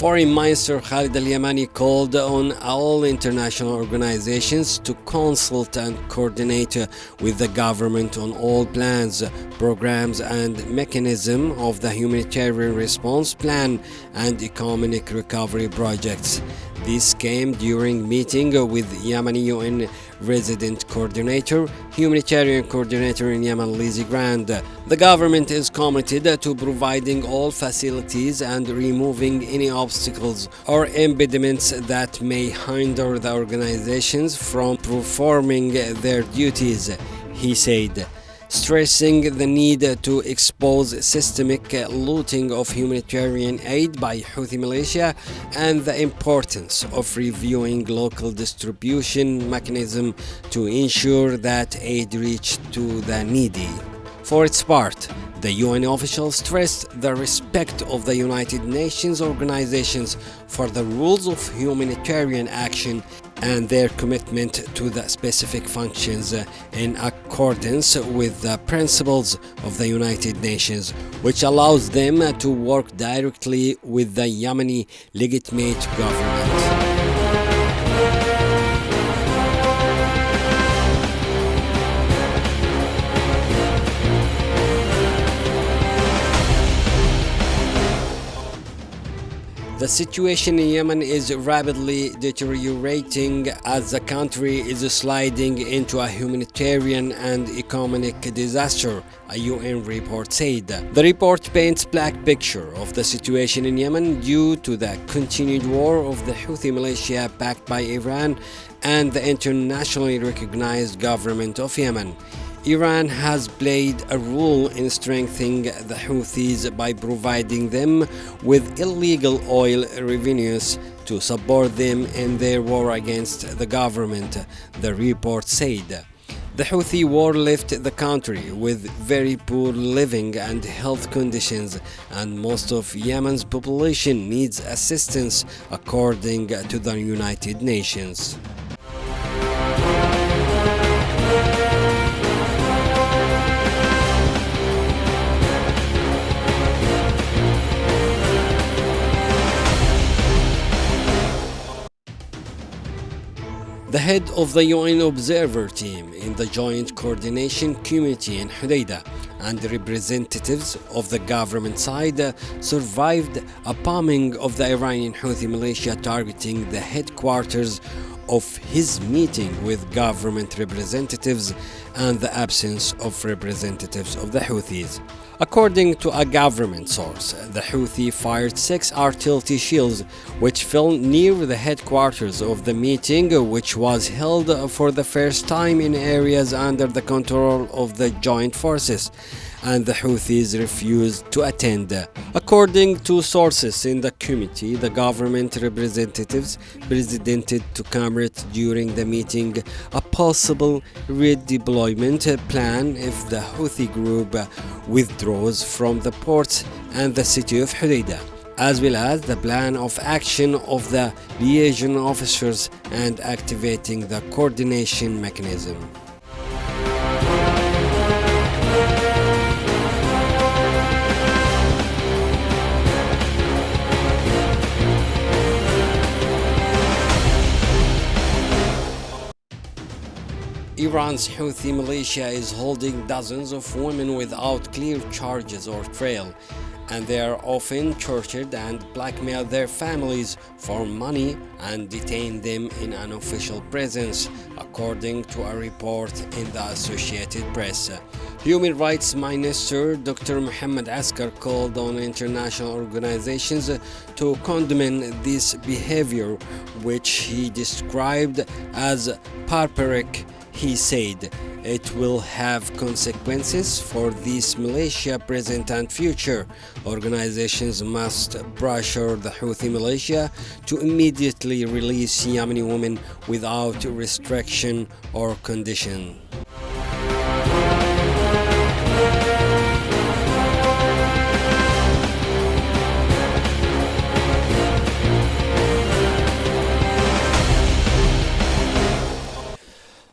Foreign Minister Khalid al-Yamani called on all international organizations to consult and coordinate with the government on all plans, programs and mechanisms of the humanitarian response plan and economic recovery projects. This came during meeting with Yemeni UN Resident Coordinator, Humanitarian Coordinator in Yemen, Lizzie Grand. The government is committed to providing all facilities and removing any obstacles or impediments that may hinder the organizations from performing their duties, he said, stressing the need to expose systemic looting of humanitarian aid by Houthi militia and the importance of reviewing local distribution mechanism to ensure that aid reach to the needy. For its part, the UN official stressed the respect of the United Nations organizations for the rules of humanitarian action and their commitment to the specific functions in accordance with the principles of the United Nations, which allows them to work directly with the Yemeni legitimate government. The situation in Yemen is rapidly deteriorating as the country is sliding into a humanitarian and economic disaster, a UN report said. The report paints a black picture of the situation in Yemen due to the continued war of the Houthi militia backed by Iran and the internationally recognized government of Yemen. Iran has played a role in strengthening the Houthis by providing them with illegal oil revenues to support them in their war against the government, the report said. The Houthi war left the country with very poor living and health conditions, and most of Yemen's population needs assistance, according to the United Nations. The head of the UN Observer Team in the Joint Coordination Committee in Hodeidah and representatives of the government side survived a bombing of the Iranian Houthi militia targeting the headquarters of his meeting with government representatives and the absence of representatives of the Houthis. According to a government source, the Houthi fired 6 artillery shells which fell near the headquarters of the meeting, which was held for the first time in areas under the control of the joint forces, and the Houthis refused to attend. According to sources in the committee, the government representatives presented to Cameron during the meeting a possible redeployment plan if the Houthi group withdraws from the ports and the city of Hodeidah, as well as the plan of action of the liaison officers and activating the coordination mechanism. Iran's Houthi militia is holding dozens of women without clear charges or trial, and they are often tortured and blackmail their families for money and detain them in unofficial prisons, according to a report in the Associated Press. Human Rights Minister Dr. Mohammed Askar called on international organizations to condemn this behavior, which he described as barbaric. He said it will have consequences for these militia present and future. Organizations must pressure the Houthi militia to immediately release Yemeni women without restriction or condition.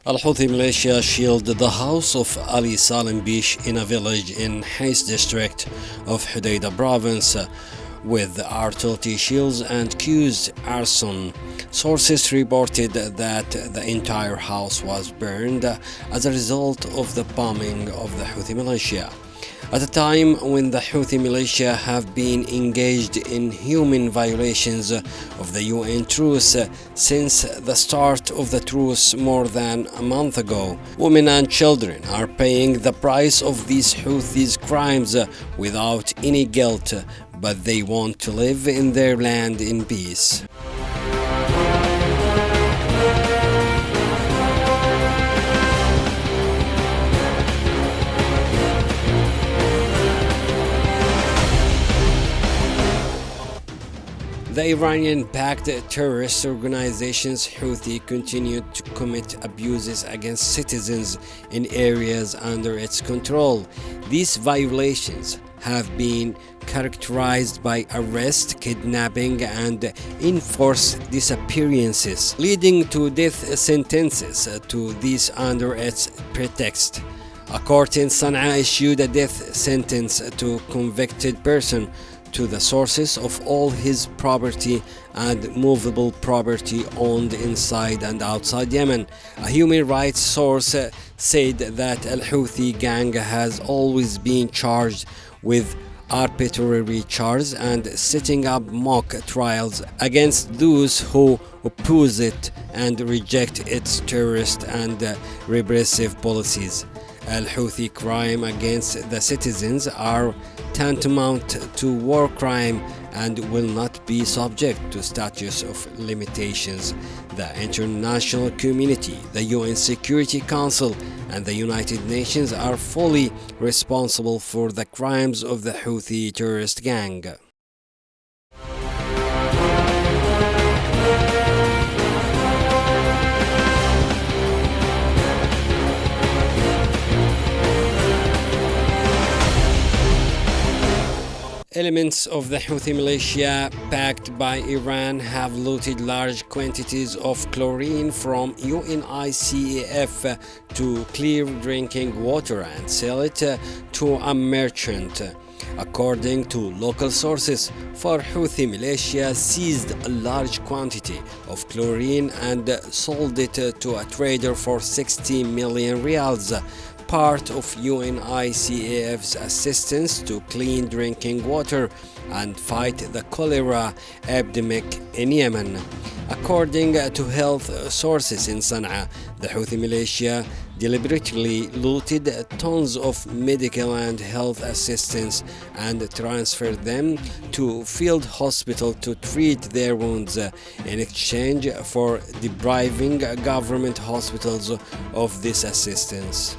Al-Houthi militia shelled the house of Ali Salim Bish in a village in Hais district of Hodeidah province, with artillery shells and accused arson. Sources reported that the entire house was burned as a result of the bombing of the Houthi militia. At a time when the Houthi militia have been engaged in human violations of the UN truce since the start of the truce more than a month ago, women and children are paying the price of these Houthis' crimes without any guilt, but they want to live in their land in peace. The Iranian-backed terrorist organizations Houthi continued to commit abuses against citizens in areas under its control. These violations have been characterized by arrest, kidnapping, and enforced disappearances, leading to death sentences to these under its pretext. A court in Sana'a issued a death sentence to convicted person to the sources of all his property and movable property owned inside and outside Yemen. A human rights source said that Al-Houthi gang has always been charged with arbitrary charges and setting up mock trials against those who oppose it and reject its terrorist and repressive policies. Al-Houthi crime against the citizens are tantamount to war crime and will not be subject to statutes of limitations. The international community, the UN Security Council, and the United Nations are fully responsible for the crimes of the Houthi terrorist gang. Elements of the Houthi militia backed by Iran have looted large quantities of chlorine from UNICEF to clear drinking water and sell it to a merchant. According to local sources, Houthi militia seized a large quantity of chlorine and sold it to a trader for 60 million rials, part of UNICEF's assistance to clean drinking water and fight the cholera epidemic in Yemen. According to health sources in Sana'a, the Houthi militia deliberately looted tons of medical and health assistance and transferred them to field hospital to treat their wounds in exchange for depriving government hospitals of this assistance.